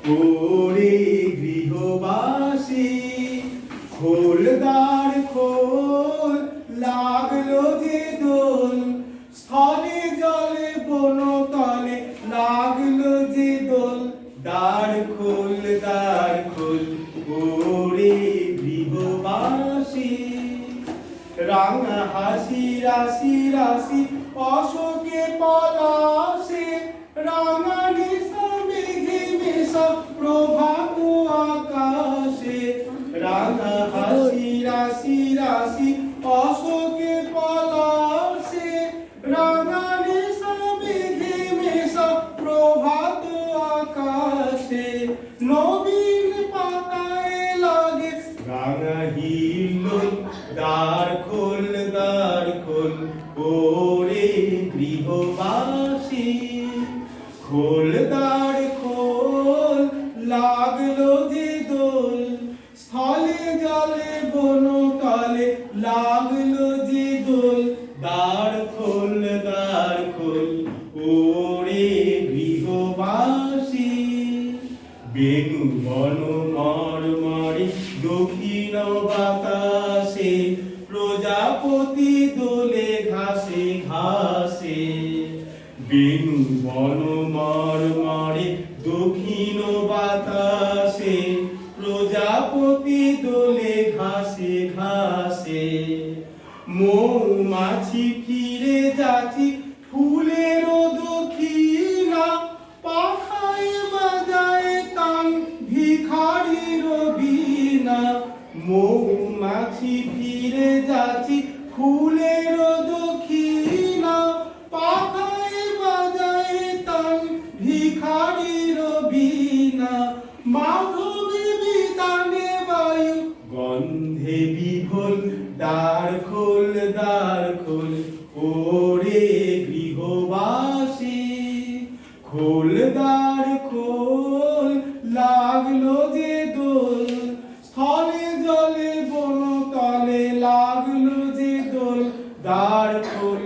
ওরে গৃহবাসী খোল দ্বার খোল, লাগলো যে দোল, স্থলে জলে বনতলে লাগলো যে দোল, দ্বার খোল দ্বার খোল, ওরে গৃহবাসী। রাঙা হাসি রাশি রাশি অশোকে পলাশে, রাঙা নিশা মেঘে মেশা প্রভাত আকাশে। রাঙা হাসি রাশি রাশি অশোকে পলাশে, রাঙা নিশা মেঘে মেশা প্রভাত আকাশে। নবীন পাতায় লাগে রাঙা হিল্লোল, দ্বার খোল দ্বার খোল, ওরে গৃহবাসী খোল দ্বার খোল, লাগলো যে দোল, স্থলে জলে বনতলে লাগলো যে দোল, দ্বার খোল দ্বার খোল, ওরে গৃহবাসী। বেণু বন মর্মরে দক্ষিণ বাতাসে, প্রজাপতি দোলে ঘাসে ঘাসে। বেণু বন মর্মরে দক্ষিণ বাতাসে, প্রজাপতি দোলে ঘাসে ঘাসে। মৌমাছি ফিরে যাচ্ছি ফুলের দক্ষিণা, পাখায় বাজায় তান ভিখারির বীণা। মৌমাছি ফিরে যাচ্ছি ফুলের দক্ষিণা, পাখায় বাজায় তান ভিখারির বীণা। মাধবী বিতানে বায়ু গন্ধে বিভোল, দ্বার খোল দ্বার খোল, ওরে গৃহবাসী খোল দ্বার খোল, লাগলো যে দোল, স্থলে জলে বনতলে লাগলো যে দোল, দ্বার খোল